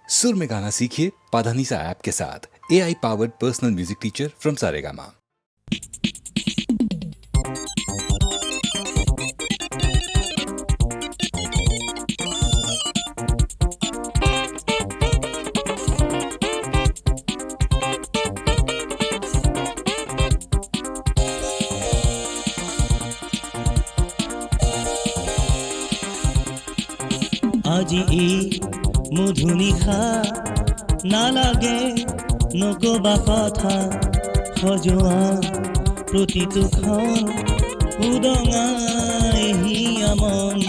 सुर में गाना सीखिए पाधानीसा ऐप के साथ। AI powered personal music teacher from Saregama. আজি এই মধুনিশা নালাগে নকবা কথা সজোৱা প্ৰতিটোখন উদঙাই হিয়া মন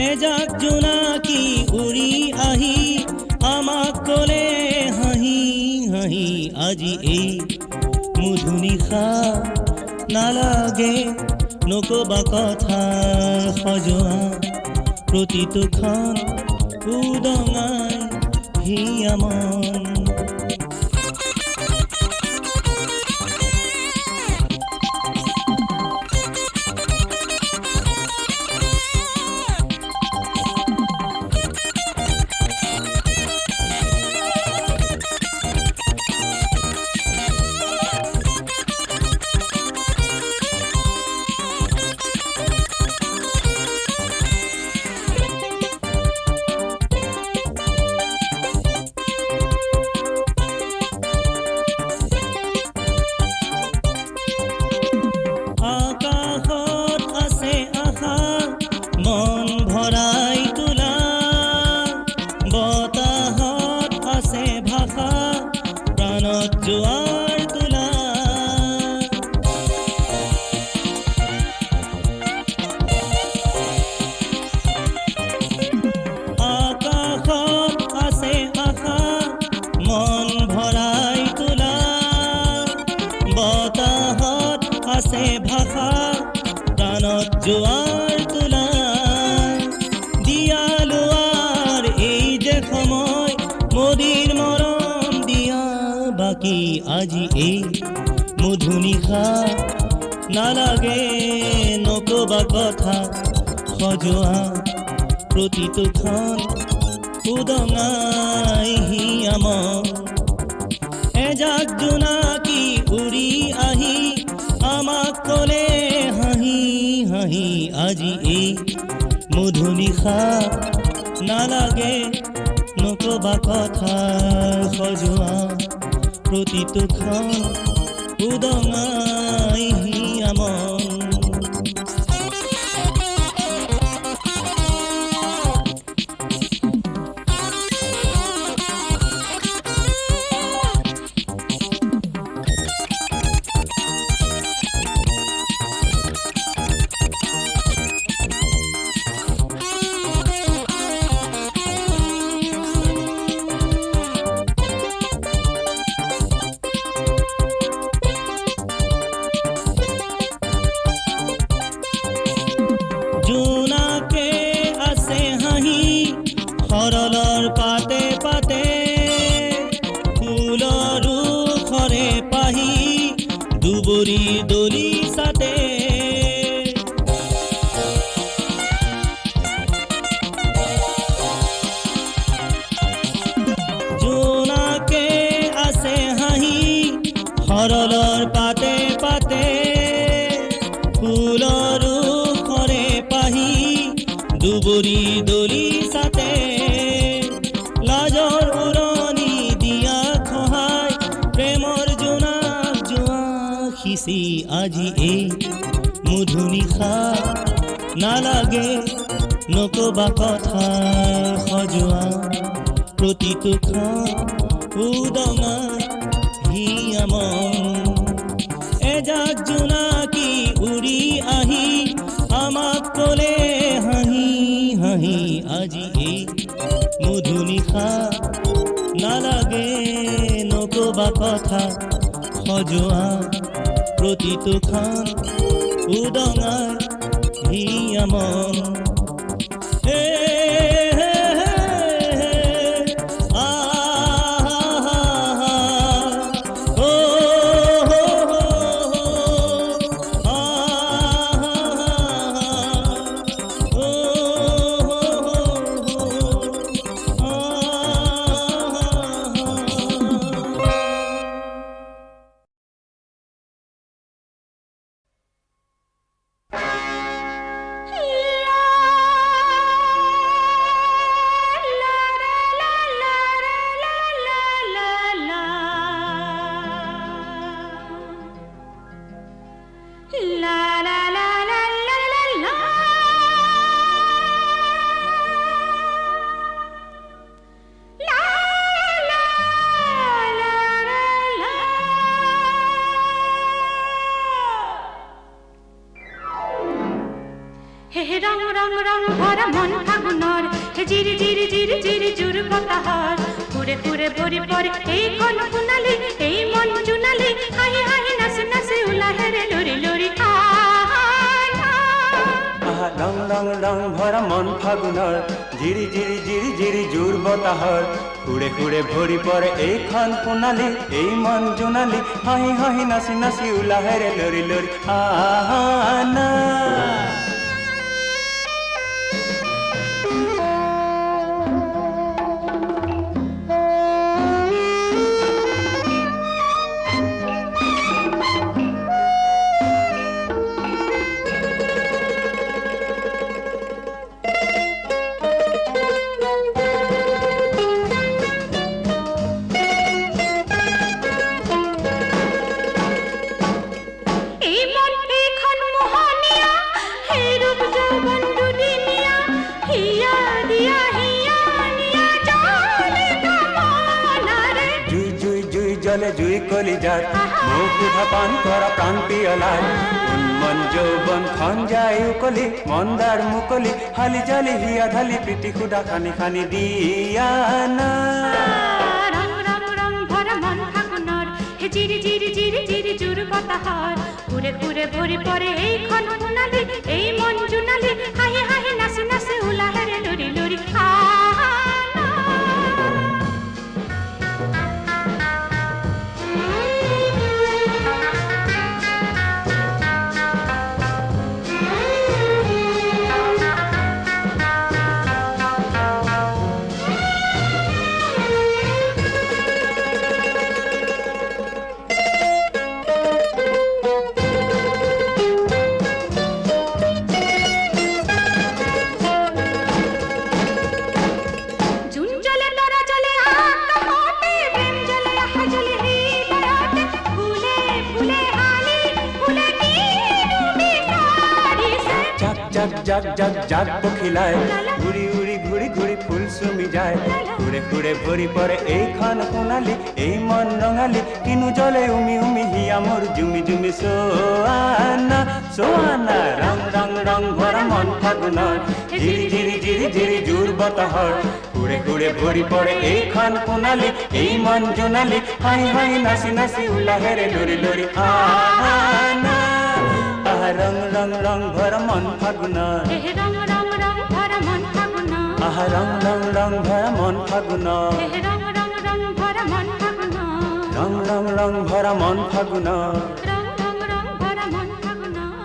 এজাক জোনাকী উৰি আহি আমাক ক'লে হাঁহি হাঁহি আজি এই মধুনিশা নালাগে নকবা কথা সজোৱা প্ৰতিটোখন উদঙাই হিয়া মন জোৱাৰ তোলা দিয়ালোৱাৰ এই যে সময় মোদীৰ মৰম দিয়া বাকী আজি এই মধুনিশা নালাগে নকবা কথা সজোৱা প্ৰতিটোখন উদঙাই হিয়া মন এজাক জোনাকী উৰি আহি আমাক ক'লে হাঁহি হাঁহি আজি এই মধুনিশা নালাগে নকবা কথা সজোৱা প্ৰতিটোখন উদঙাই হিয়া মন সৰলৰ পাতে পাতে ফুলৰো খৰে পাহি দুবৰি দলি চাতে জোনাকে আছে হাঁহি সৰলৰ পাতে পাতে ফুলৰো খৰে পাহি দুবৰি দলি চাতে লাজৰ উৰণি দিয়া খহাই প্ৰেমৰ জোনাক জোৱা সিঁচি আজি এই মধুনিশা নালাগে নকবা কথা সজোৱা প্ৰতিটোখন উদঙাই হিয়া মন এজাক জোনাকী উৰি আহি আমাক ক'লে হাঁহি হাঁহি আজি এই মধুনিশা নালাগে নকবা কথা সজোৱা প্ৰতিটোখন উদঙাই হিয়া মন মন ফাগুনৰ হে জিৰি জিৰি জিৰি জিৰি জুৰ বতাহৰ ঘূৰে ঘূৰে ভৰি পৰে এইখন সোণালী এই মন জোনালী হাঁহি হাঁহি নাচি নাচি ওলাহেৰে লৰি লৰি ৰং ৰং ৰং ভৰা মন ফাগুনৰ জিৰি জিৰি জিৰি জিৰি জোৰ বতাহৰ কুড়ে কুড়ে ভৰি পৰে এইখন সোণালী এই মন জোনালী হাঁহি হাঁহি নাচি নাচি ওলাহেৰে লৰি লৰি আহানা জলে জুই কলি যাত মুখ উঠা পান করা প্রাণ পিয়লার উন্মন যৌবন খন যায় উকলি মন্দার মুকলি হালি জালি হিয়া ঢালি প্রীতি খুদা খানি খানি দিয়া না রং রং রং ভরা মন ফাগুনৰ হে জিৰি জিৰি জিৰি জিৰি জুৰ বতাহৰ ঘূৰে ঘূৰে ভৰি পৰে এইখন সোণালী এই মন জোনালী হাঁহি হাঁহি নাচি নাচি ওলাহেৰে লৰি লৰি জাগ জাগ জাগ পখিলায় ঘুরি উড়ি ঘুরি ঘুরি ফুল সুমি যায় ঘুরে ঘুরে ভরি পরে এইখন সোণালী এই মন ৰঙালী কিনু জলে উমি উমি হিয়া মোৰ জুমি জুমি সোয়ানা সোয়ানা ৰং ৰং ৰং ভৰা মন ফাগুনৰ জিৰি জিৰি জিৰি জিৰি জোৰ বতাহৰ ঘুৰে ঘুৰে ভৰি পৰে এইখন সোণালী এই মন জোনালী হাঁহি হাঁহি নাচি নাচি ওলাহেৰে লৰি লৰি আহানা ৰং ৰং ৰং ভৰা মন ফাগুনৰ ৰং ৰং ৰং ভৰা মন ফাগুনৰ ৰং ৰং ৰং ভৰা মন ফাগুনৰ ৰং ৰং ৰং ভৰা মন ফাগুনৰ ৰং ৰং ৰং ভৰা মন ফাগুনৰ ৰং ৰং ৰং ভৰা মন ফাগুনৰ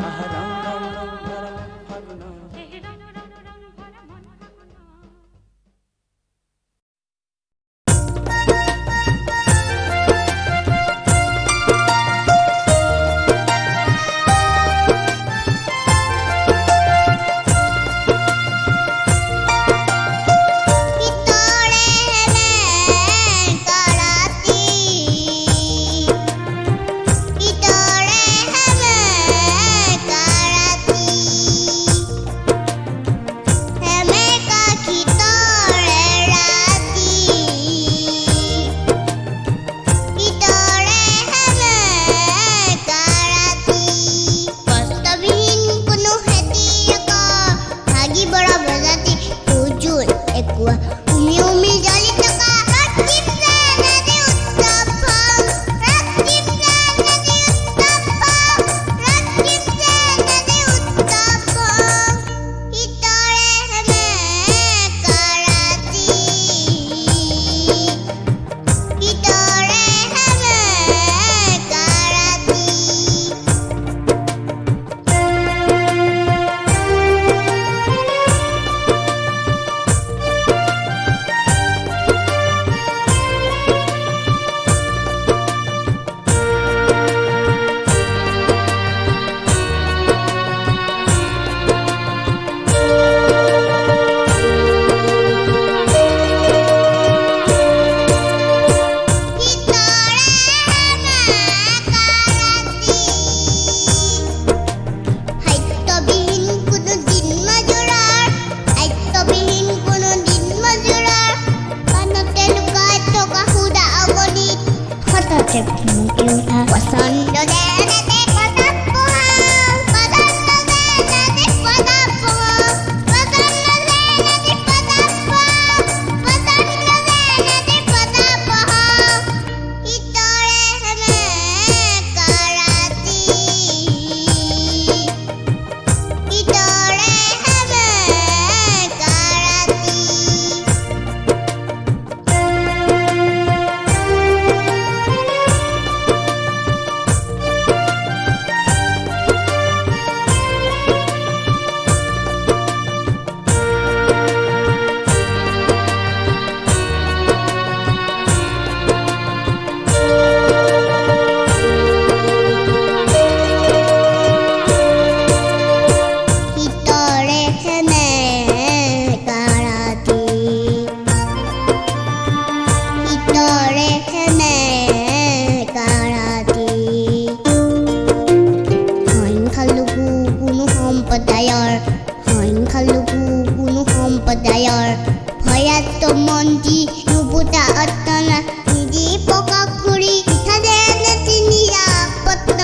ৰং ৰং ৰং ভৰা মন ফাগুনৰ ৰং ৰং ৰং ভৰা মন ফাগুনৰ Kita দৰে খেনে কাৰাতি সংখ্যালঘু কোনো সম্প্ৰদায়ৰ ভয়াত মন্ত্ৰী নুবুটা অটনা নিজি প্ৰকাশ কৰি পিঠা যেনে নিৰাপত্ত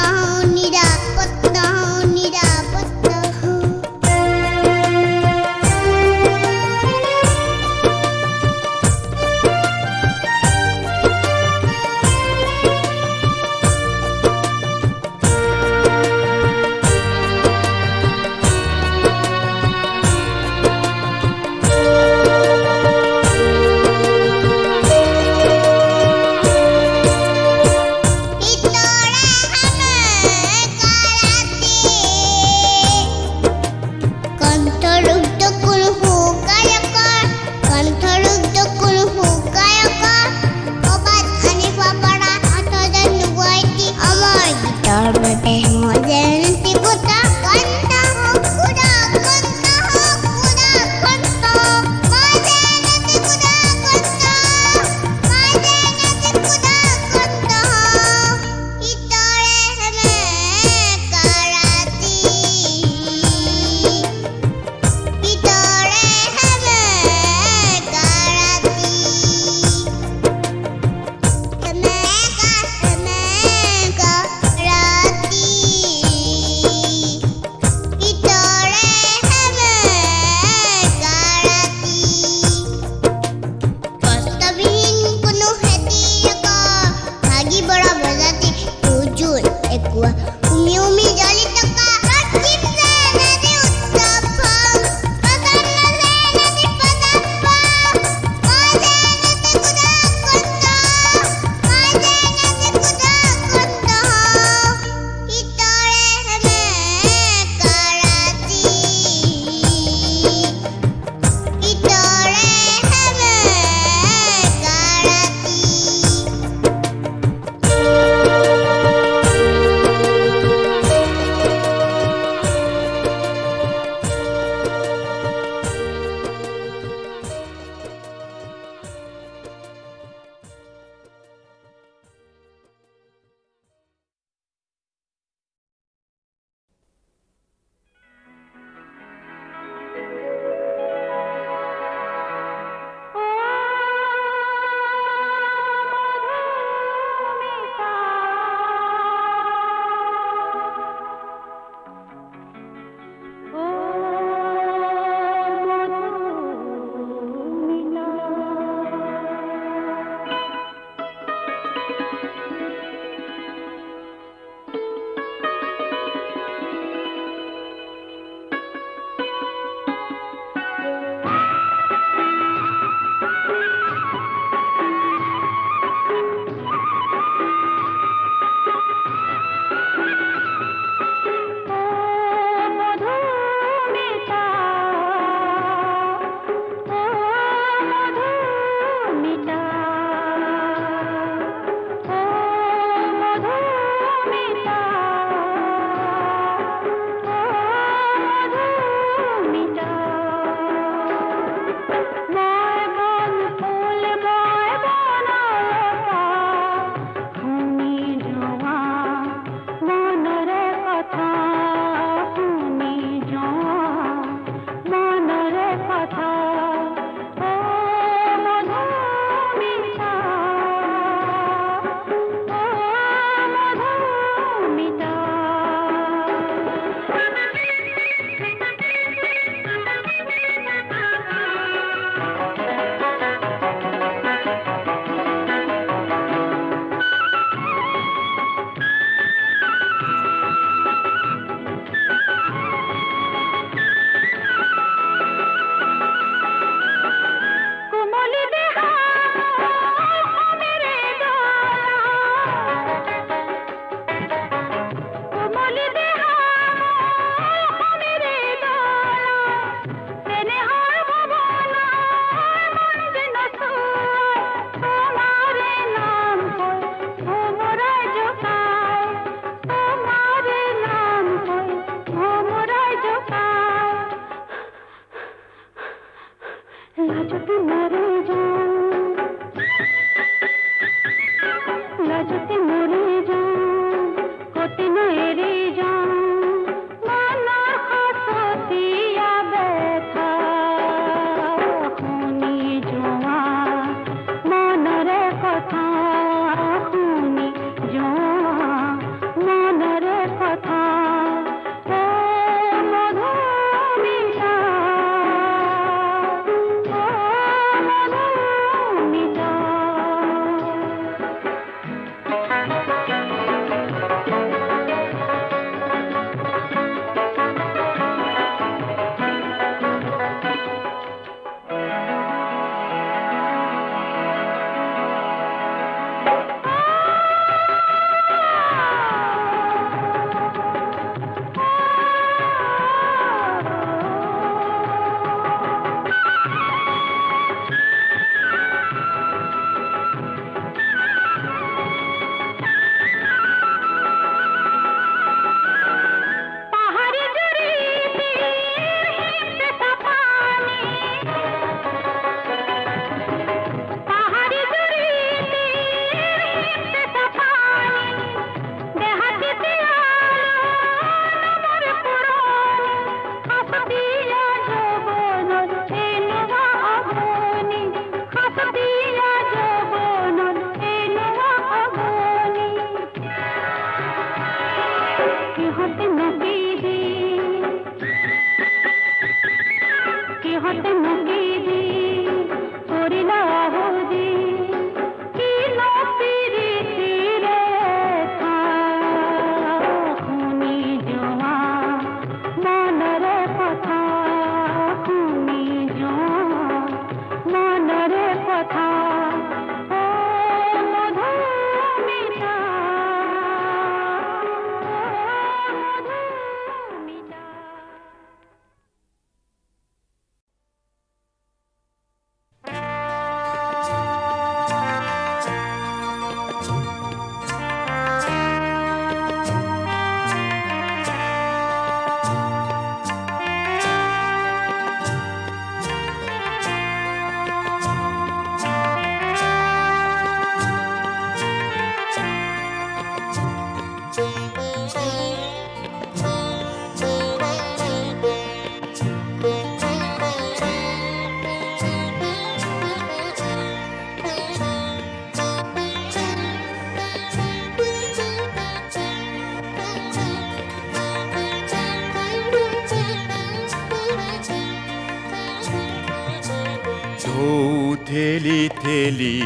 ঠেলি ঠেলি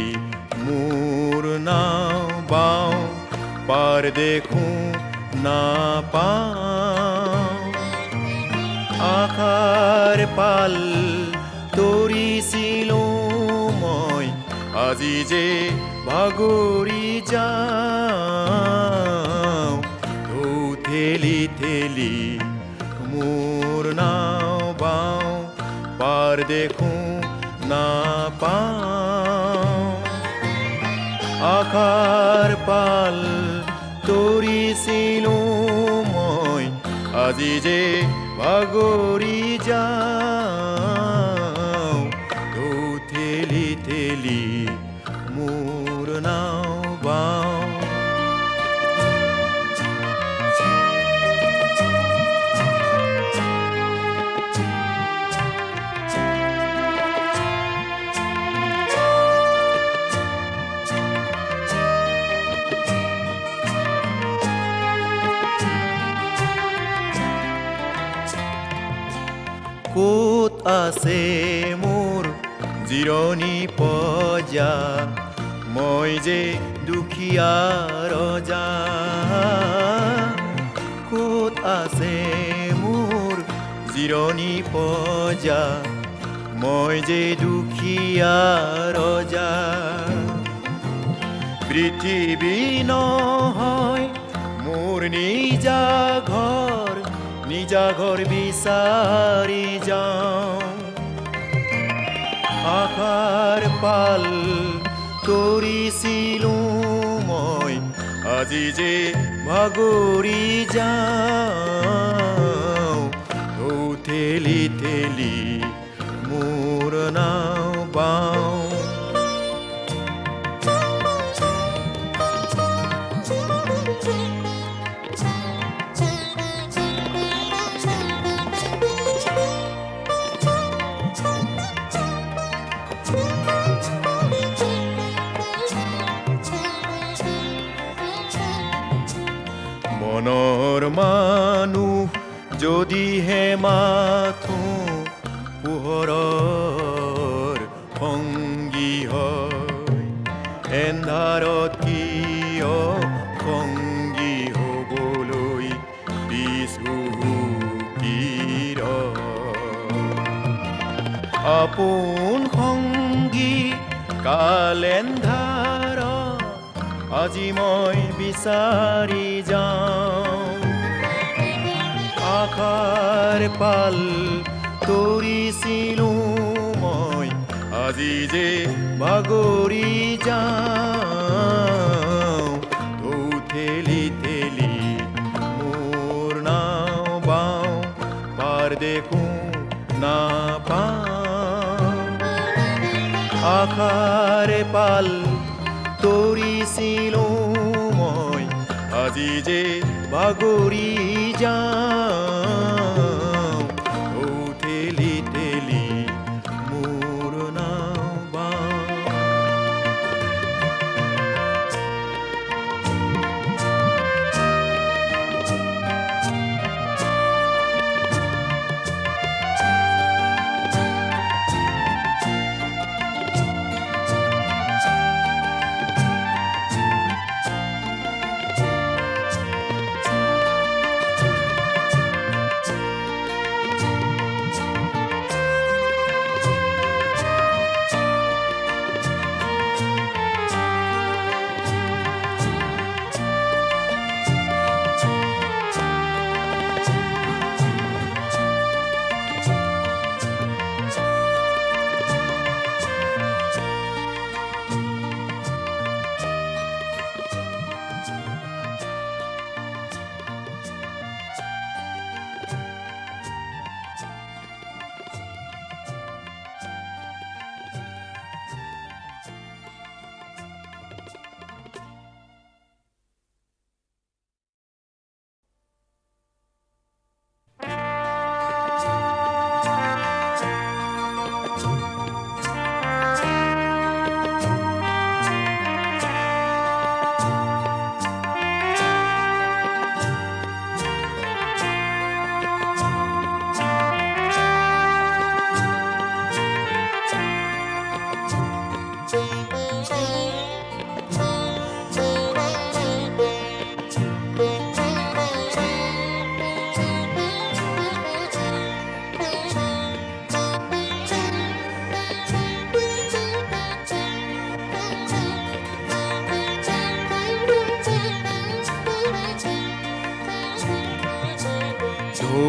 মোৰ নাও বাওঁ পাৰ দেখোঁ না পাওঁ আশাৰ পাল তৰিছিলোঁ মই আজি যে ভাগৰি যাওঁ ঢৌ ঠেলি ঠেলি মোৰ নাও বাওঁ পাৰ দেখোঁ না পাওঁ আশাৰ পাল তৰিছিলোঁ মই আজি যে ভাগৰি যাওঁ ঢৌ ঠেলি ঠেলি মোৰ নাও বাওঁ ক'ত আছে মোৰ জিৰণি পজা মই যে দুখীয়া ৰজা ক'ত আছে মোৰ জিৰণি পজা মই যে দুখীয়া ৰজা পৃথিৱী নহয় মোৰ নিজা ঘৰ বিচাৰি যাওঁ আশাৰ পাল তৰিছিলোঁ মই আজি যে ভাগৰি যাওঁ ঢৌ ঠেলি ঠেলি মোৰ নাও বাওঁ মনৰ মানুহ যদিহে মাথো পোহৰৰ সংগী হয় এন্ধাৰত কিয় সংগী হ'বলৈ দিছো কিৰ আপোন সংগী কাল এন্ধাৰ আজি মই বিচাৰি যাওঁ আশাৰ পাল তৰিছিলোঁ মই আজি যে ভাগৰি যাওঁ ঢৌ ঠেলি ঠেলি মোৰ নাও বাওঁ পাৰ দেখোঁ না পাওঁ আশাৰ পাল তৰিছিলোঁ মই আজি যে ভাগৰি যাওঁ ঢৌ ঠেলি ঠেলি মোৰ নাও বাওঁ ঢৌ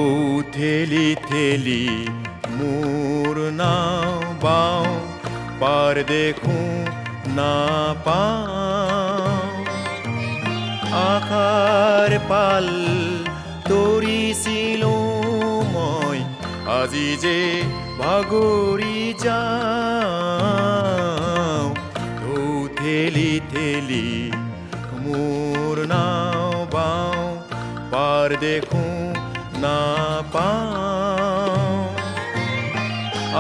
ঠেলি ঠেলি মোৰ নাও বাওঁ পাৰ দেখোঁ না পাওঁ আশাৰ পাল তৰিছিলোঁ মই আজি যে ভাগৰি যাওঁ ঢৌ ঠেলি ঠেলি মোৰ নাও বাওঁ পাৰ দেখোঁ না পাওঁ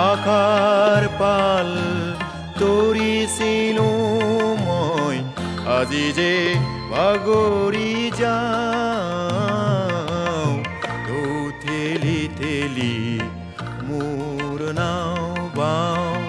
আশাৰ পাল তৰিছিলোঁ মই আজি যে ভাগৰি যাওঁ ঢৌ ঠেলি ঠেলি মোৰ নাও বাওঁ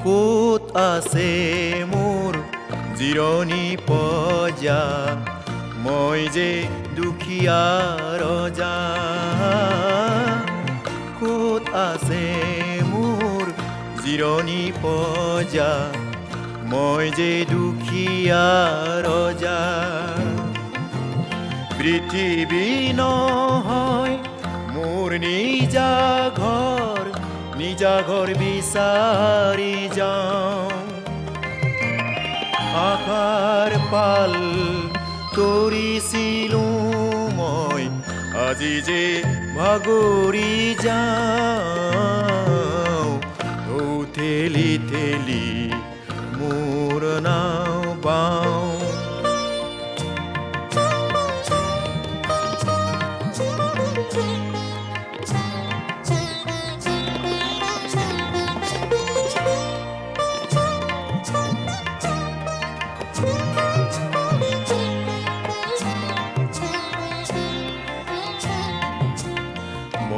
ক'ত আছে মোৰ জিৰণি পজা মই যে দুখীয়া ৰজা ক'ত আছে মোৰ জিৰণি পজা মই যে দুখীয়া ৰজা পৃথিৱী নহয় মোৰ নিজা ঘৰ বিচাৰি যাওঁ আশাৰ পাল তৰিছিলোঁ মই আজি যে ভাগৰি যাওঁ ঢৌ ঠেলি ঠেলি মোৰ নাও বাওঁ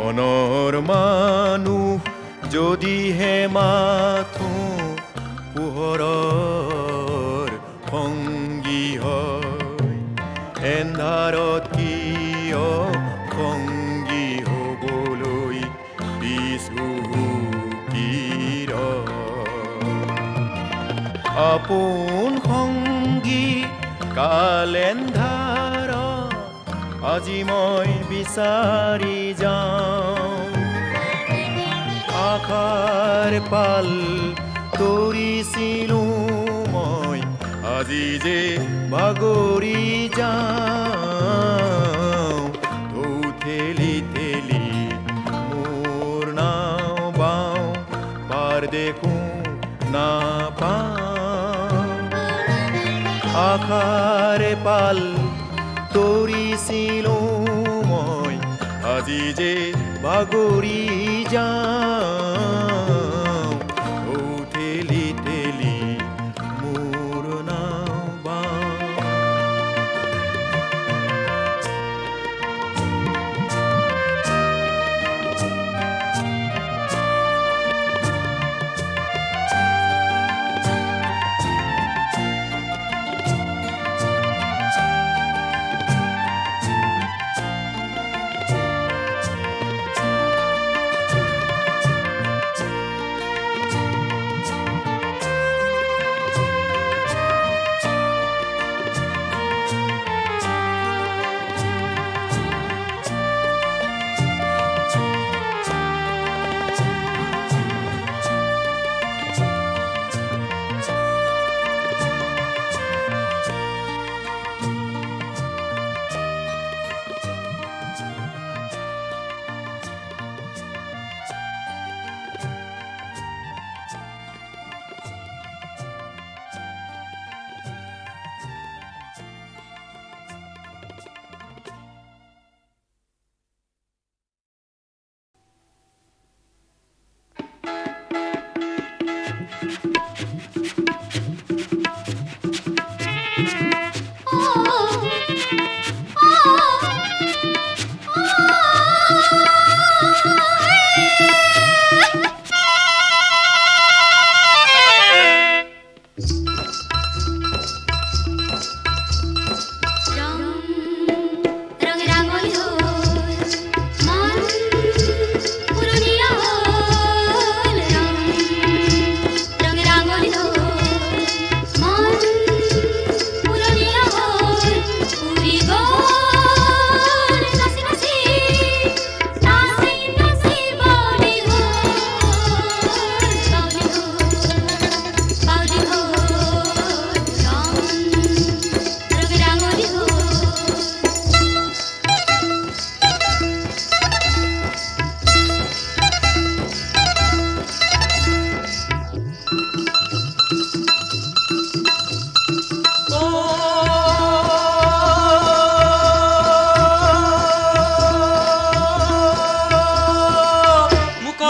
মনৰ মানুহ যদিহে মাথো পোহৰৰ সংগী হয় এন্ধাৰত কিয় সংগী হ'বলৈ বিচুকিৰ আপোন সংগী কাল এন্ধাৰ আজি মই বিচাৰি যাওঁ আশাৰ পাল তৰিছিলোঁ মই আজি যে ভাগৰি যাওঁ ঢৌ ঠেলি ঠেলি মোৰ নাও বাওঁ পাৰ দেখোঁ না পাওঁ আশাৰ পাল তৰিছিলোঁ মই আজি যে ভাগৰি যাওঁ ঢৌ ঠেলি ঠেলি মোৰ নাও বাওঁ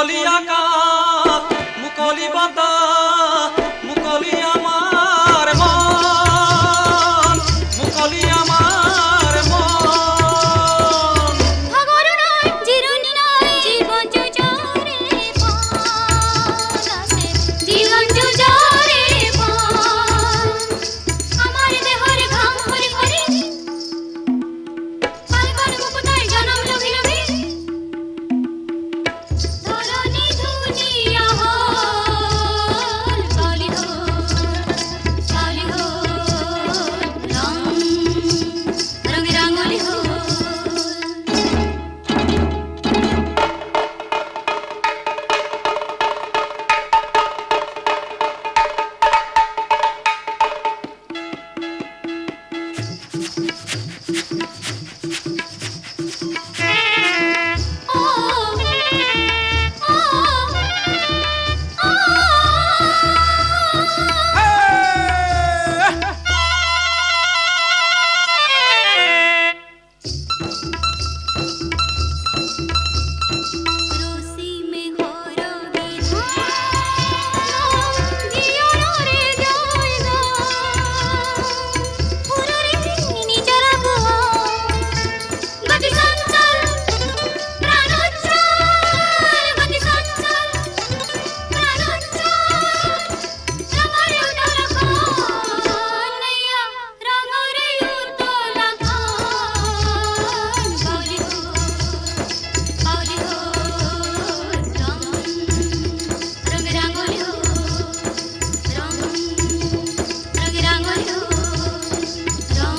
মুকলি আকাশ মুকলি বতাহ মুকলি আমার মন মুকলি আমার মন ভাগর নয় চিরুনি নয় জীবন জুজরে পান আছে জীবন জুজরে পান আমার দেহর ঘাম ভরে ভরে পালবার মুকুতায় জনম লোভে লোভে ধরণী দুনিয়া হল কালি হো রং রঙে রাঙলি হো রসি মে হর বিধান জিয়রে জয় না পুররে নিজর বুয়া গতি সঞ্চল প্রাণোচ্ছল গতি সঞ্চল প্রাণোচ্ছল রঙরে উতলা খান নৈয়া রঙরে উতলা খান বাউলি হো রং রঙে রাঙলি হো রং রঙে রাঙলি হো রং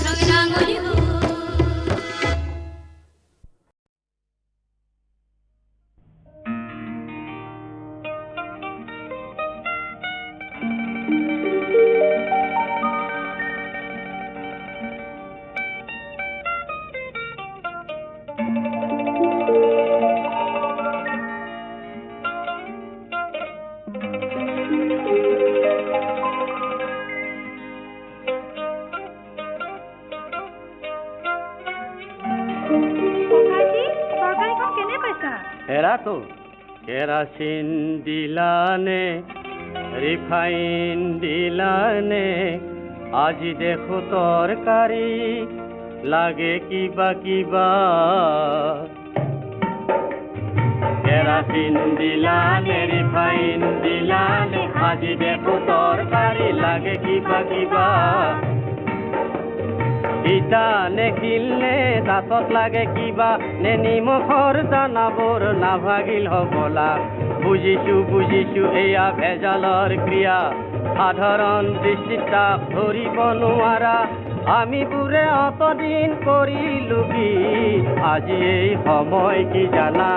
রঙে রাঙলি হো এরা তো কেরাসিন দিলানে রিফাইন দিলানে আজি দেখো তরকারি লাগে কিবা কিবা কেরাসিন দিলানে রিফাইন দিলানে আজি দেখো তরকারি লাগে কিবা কিবা ইটা নেখিলনে দাঁতত লাগে কিবা নে নিমখৰ দানাবোৰ নাভাগিল হবলা বুজিছো এয়া ভেজালৰ ক্ৰিয়া সাধাৰণ দৃষ্টিত তাক ধৰিব নোৱাৰা আমি বোৰে অতদিন কৰিলো কি আজি এই সময় কি জানা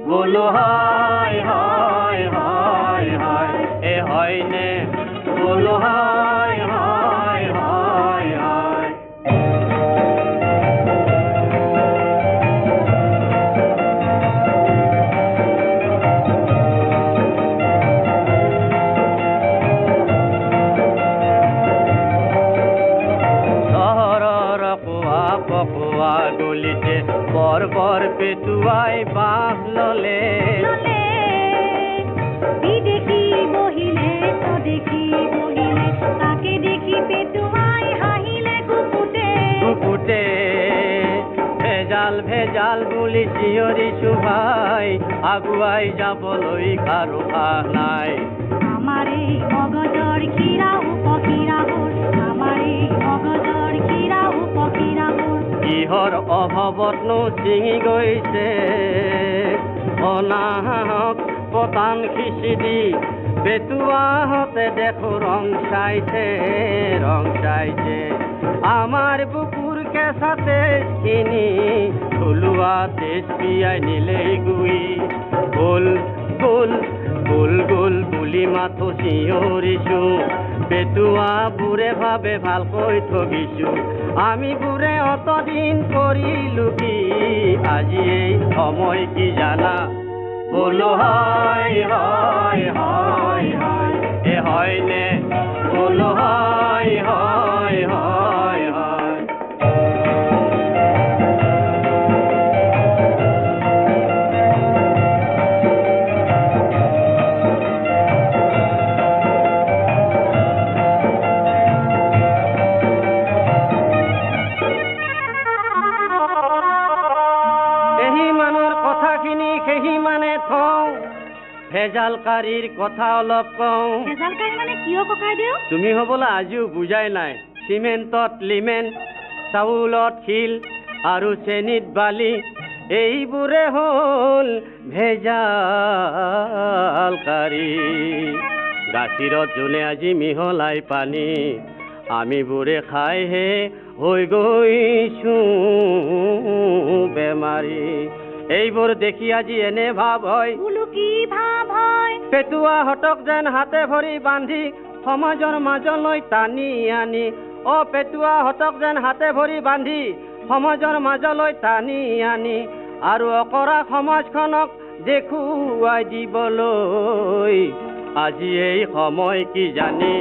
বোলো হয় হয় হয় হয় এ হয়নে বোলো হয় হয় হয় হয় পকোৱা গলিতে বৰ বৰ পেটুৱাই বাঁহ ললে দেখি বহিলে তো দেখি বহিলে তাকে দেখি পেটুৱাই হাঁহিলে কুকুটে ভেজাল ভেজাল বুলি চিঞৰিছো ভাই আগুৱাই যাবলৈ কাৰো ভাষ নাই আমাৰ এই মগজৰ ক্ষীৰা উপক্ষীৰাবোৰ আমাৰ এই মগজৰ ক্ষীৰা উপক্ষীৰাবোৰ কিহৰ অভাৱতনো ছিঙি গৈছে অনাহক পতান খিচি দি পেটুৱাহঁতে দেখো ৰং চাইছে আমাৰ বুকুৰ কেঁচা তেজখিনি থলুৱা তেজ পিয়াই নিলেই গুই গোল গোল গোল গোল বুলি মাথো চিঞৰিছো পেটুৱাবোৰে ভাবে ভালকৈ ঠগিছো আমি বোৰে অতদিন কৰিলো কি আজি এই সময় কি জানা বোলো হয় হয় হয় হয় এ হয়নে বোলো হয় হয় হয় হয় কথাখিনি সেহি মানে থওঁ ভেজালকাৰীৰ কথা অলপ কওঁ ভেজালকাৰী মানে কিয় ককাইদেউ? তুমি হ'বলা আজিও বুজাই নাই চিমেণ্টত লিমেণ্ট চাউলত শিল আৰু চেনিত বালি এইবোৰে হ'ল ভেজালকাৰী গাখীৰত যোনে আজি মিহলাই পানী আমিবোৰে খাইহে হৈ গৈছোঁ বেমাৰী এইবোৰ দেখি আজি এনে ভাৱ হয় বোলো কি ভাৱ হয়? পেটুৱাহঁতক যেন হাতে ভৰি বান্ধি সমাজৰ মাজলৈ টানি আনি পেটুৱাহঁতক যেন হাতে ভৰি বান্ধি সমাজৰ মাজলৈ টানি আনি আৰু অকৰা সমাজখনক দেখুৱাই দিবলৈ আজি এই সময় কি জানি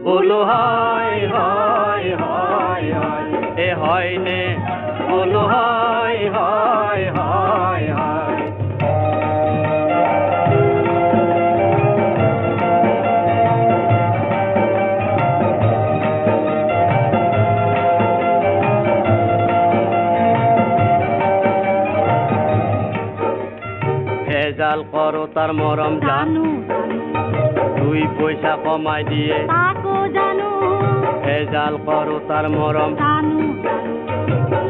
বোলো হয় হয় হয় হয় এ হয়নে বোলো হয় হয় হয় হয় ভেজাল কৰো তাৰ মৰম জানো দুই পইচা কমাই দিয়ে তাকো জানো ভেজাল কৰো তাৰ মৰম জানো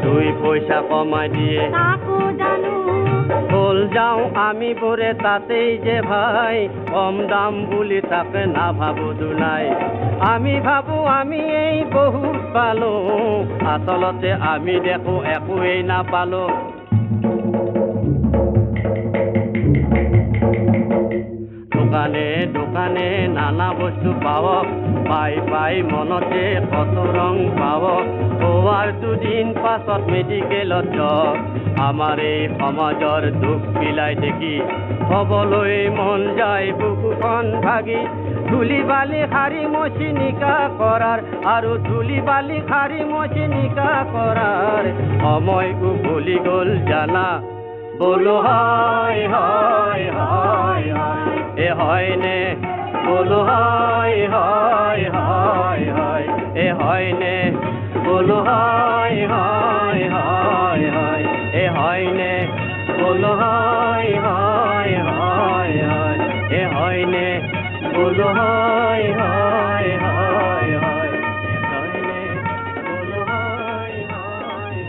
দুই পইচা কমাই দিয়ে তাকো জানো বল যাওঁ আমি বোৰে তাতেই যে ভাই কম দাম বুলি তাকে নাভাবো দুনাই আমি ভাবো আমি এই বহুত পালো আচলতে আমি দেখো একোৱেই নাপালো দোকানে দোকানে নানা বস্তু পাওক পাই পাই মনতে কত ৰং পাওক হোৱাৰ দুদিন পাছত মেডিকেলত যাওক আমাৰ এই সমাজৰ দুখ বিলাই দেখি হ'বলৈ মন যায় বুকুখন ভাগি ধূলি বালি সাৰি মচি নিকা কৰাৰ আৰু ধূলি বালি সাৰি মচি নিকা কৰাৰ সময় উভলি গ'ল জানা বোলো হয় হয় হয় হয় এ হয়নে বোলো হয় হয় হয় হয় এ হয়নে বোলো হয় হয় হয় হয় এ হয়নে বোলো হয় হয় হয় হয় এ হয়নে বোলো হয় হয় হয় হয় এ হয়নে বোলো হয় হয় হয়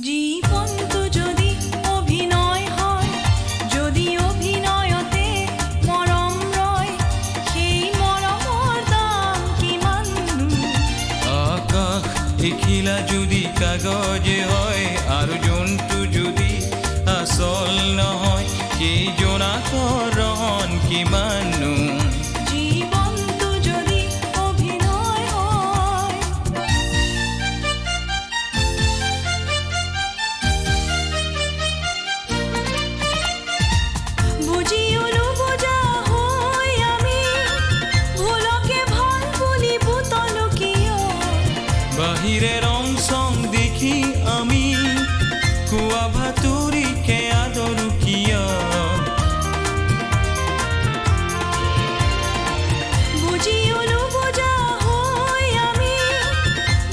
জীবন্ত যদি অভিনয় হয় যদি অভিনয়তে মৰম ৰয় সেই মৰমৰ দাম কিমাননো আকাশ দেখিলা যদি কাগজে হয় আৰু জন্তু যদি আচল নহয় সেই জোনাকৰ কিমাননো জীবন্ত যদি অভিনয় হয় বুজিও নুবুজা হৈ আমি ভুলকে ভাল বুলি বুতলো কিয় বাহিৰে ৰং চং দেখি আমি খোৱা ভাতুৰিকে আদৰো কিয় বুজিও নুবুজা হৈ আমি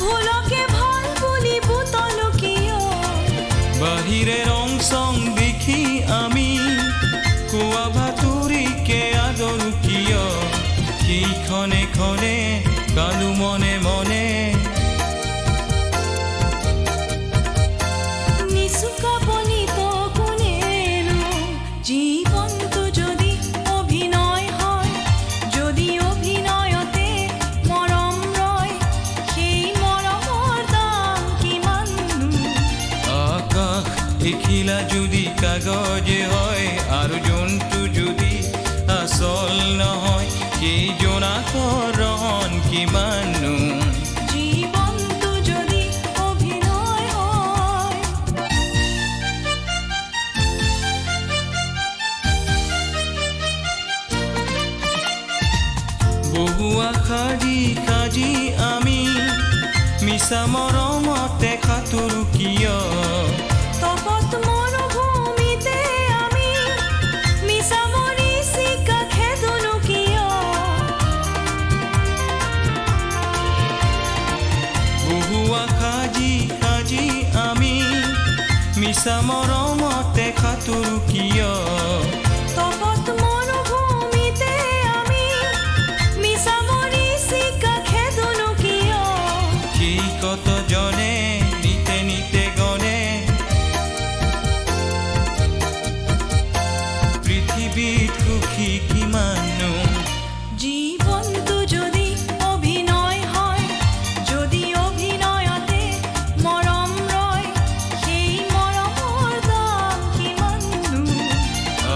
ভুলকে ভাল বুলি বুতলো কিয় বাহিৰে ৰং চং দেখি আমি খোৱা ভাতুৰিকে আদৰো কিয় সেইখনে খনে কান্দো মনে মনে নিচুকা বলিত কোনেনো জীবন্ত যদি অভিনয় হয় যদি অভিনয়তে মৰম ৰয় সেই মৰমৰ দাম কিমাননো আকাশ দেখিলা যদি কাগজে হয় আৰু জন্তু যদি আচল নহয় সেই জোনাকৰ কিমাননো জীবন্ত যদি অভিনয় হয় সাজি সাজি আমি মিছা মৰমতে সাঁতোৰো কিয় তপত মৰুভূমিতে আমি মিছা মৰীচিকা খেদোনো কিয় বহুৱা সাজি সাজি আমি মিছা মৰমতে সাঁতোৰো কিয় তপত মৰুভূমিতে আমি মিছা মৰীচিকা খেদোনো কিয় সেই কতজনে নিতে নিতে গণে পৃথিৱীত সুখী কিমানো জীৱনটো যদি অভিনয় হয় যদি অভিনয়তে মৰম ৰয় সেই মৰমৰ দাম কিমাননো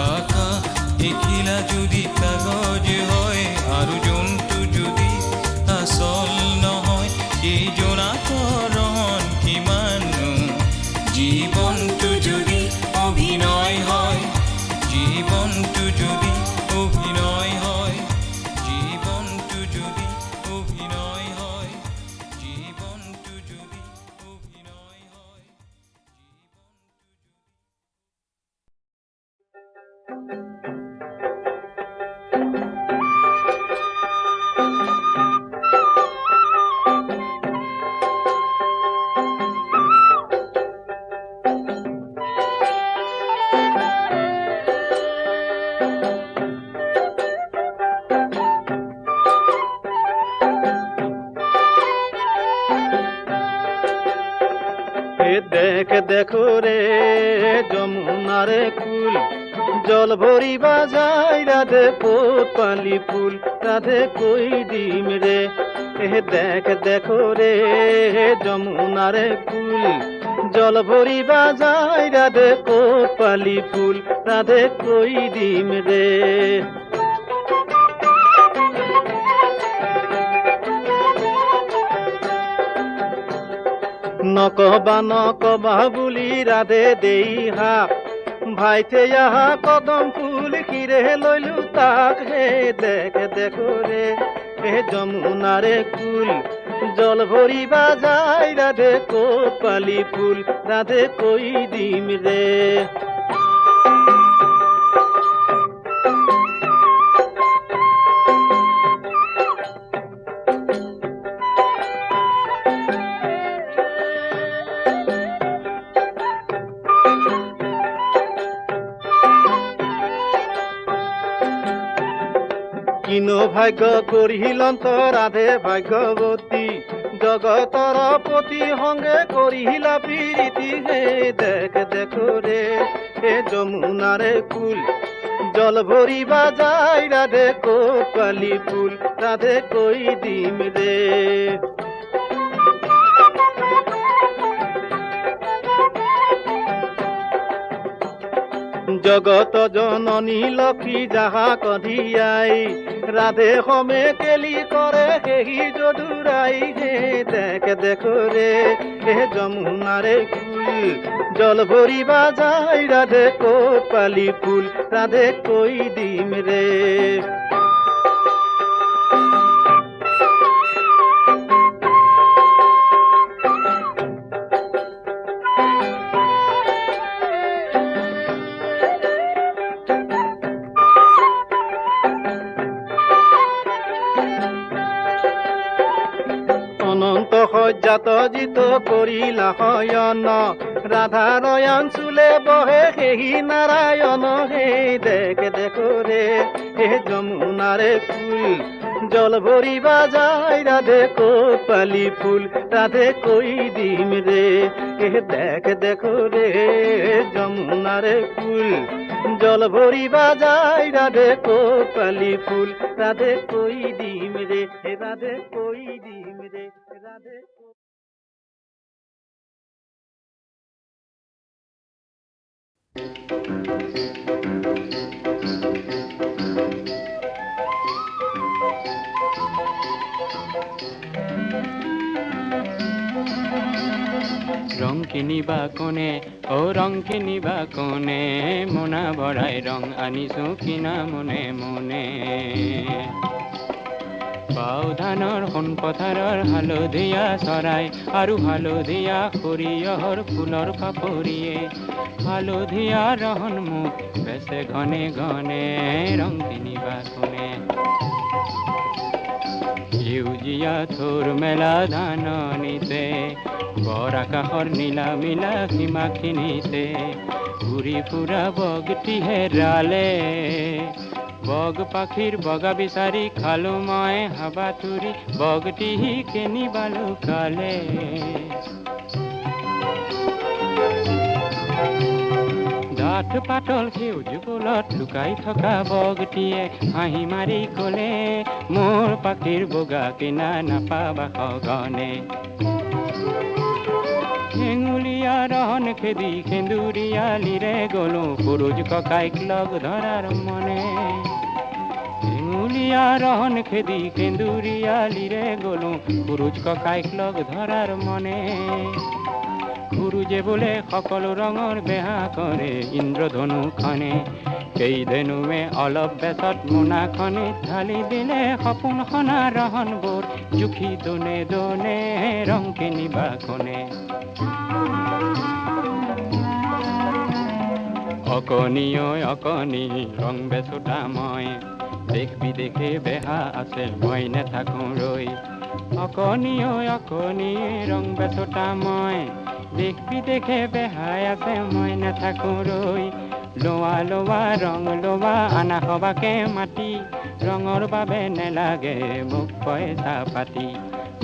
আকাশ এখিলা যদি কাগজ হয় আৰু জন্তু যদি আচল নহয় এই জোনাকৰণ কিমানো জীৱনটো যদি অভিনয় হয় জীৱনটো যদি অভিনয় হয় জীৱনটো যদি অভিনয় হয় জীৱনটো যদি অভিনয় হয় দেখ দেখো রে যমুনারে কুল জল ভরিবা যায় রাধে কোতপালি ফুল রাধে কই দিম রে দেখ দেখো রে যমুনারে কুল জল ভরিবা যায় রাধে কোতপালি ফুল রাধে কই দিম রে নকবা বুলি ৰাধে দেই হা ভাইতে আহা কদম ফুল কিৰে লইলো তাক হে দেখ দেখো ৰে যমুনাৰে কুল জল ভৰিবা যায় ৰাধে কোতপালি ফুল ৰাধে কৈ দিম ৰে কিনো ভাগ্য কৰিলন্ত ৰাধে ভাগ্যৱতী জগতৰ পতি সংগে কৰিলা প্ৰীতি হে দেখ দেখো ৰে যমুনাৰে কুল জল ভৰিবা যায় ৰাধে কোতপালি ফুল ৰাধে কৈ দিম ৰে জগত জননী লক্ষী যাহা কধিয়াই রাধে সমে কেলি করে সেই যদুরাই হে দেখ দেখো রে যমুনারে কুল জল ভরিবা যায় রাধে কোতপালি ফুল রাধে কই দিম রে সজ্জাত জিত কৰিলা শয়ন ৰাধা নয়ন চুলে বহে সেই নাৰায়ণ হে দেখ দেখো ৰে যমুনাৰে কুল জল ভৰিবা যায় ৰাধে কোতপালি ফুল ৰাধে কৈ দিম ৰে দেখ দেখো ৰে যমুনাৰে কুল জল ভৰিবা যায় ৰাধে কোতপালি ফুল ৰাধে কৈ দিম ৰে ৰাধে কৈ দিম ৰে ৰাধে ৰং কিনিবা কোনে ও ৰং কিনিবা কোনে মোনা ভৰাই ৰং আনিছো কিনা মনে মনে বাও ধানৰ সোণ পথাৰৰ হালধীয়া চৰাই আৰু হালধীয়া সৰিয়হৰ ফুলৰ পাপৰিয়ে হালধীয়া ৰহন মোক বেচে ঘনে ঘনে ৰং কিনিবা কোনে সেউজীয়া থোৰ মেলা ধাননিতে বৰ আকাশৰ নীলা মিলা সীমাখিনিতে ঘূৰি ফুৰা বগটি হেৰালে বগ পাখিৰ বগা বিচাৰি খালো মই হাবাথুৰি বগটি কেনিবা লুকালে ডাঠ পাতল সেউজ ফুলত লুকাই থকা বগটিয়ে হাঁহি মাৰি কলে মোৰ পাখিৰ বগা কিনা নাপাবা সঘনে হেঙুলীয়া ৰহন খেদি সেন্দুৰীয়ালিৰে গলো সৰুজ ককাইক লগ ধৰাৰ মনে হেঙুলীয়া ৰহন খেদি সেন্দুৰীয়ালিৰে গলো সৰুজ ককাইক লগ ধৰাৰ মনে সৰুজে বোলে সকলো ৰঙৰ বেহা কৰে ইন্দ্ৰধনুখনে কেইদিনুৱে অলপ বেচত মোনাখনে ঢালি দিলে সপোন সনা ৰহনবোৰ জুখি দোনে দোনে ৰং কিনিবা কোনে অকণি ঐ অকণি ৰং বেচোতা মই দেশ বিদেশে বেহা আছে মই নেথাকোঁ ৰৈ অকণি ঐ অকণি ৰং বেচোতা মই দেশ বিদেশে বেহাই আছে মই নেথাকোঁ ৰৈ লোৱা লোৱা ৰং লোৱা আনা সবাকে মাতি ৰঙৰ বাবে নেলাগে মোক পইচা পাতি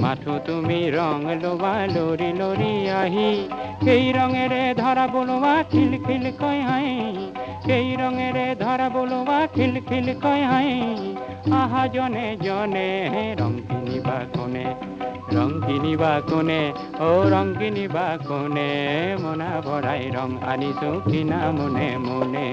মাথো তুমি ৰং লোৱা লৰি লৰি আহি সেই ৰঙেৰে ধৰা বোলোৱা খিল খিল কৈ হাঁহি সেই ৰঙেৰে ধৰা বোলোৱা খিল খিল কৈ হাঁহি আহা জনে জনে ৰং কিনিবা কোনে ৰং কিনিবা কোনে ৰং কিনিবা কোনে মোনা ভৰাই ৰং আনিছো কিনা মনে মনে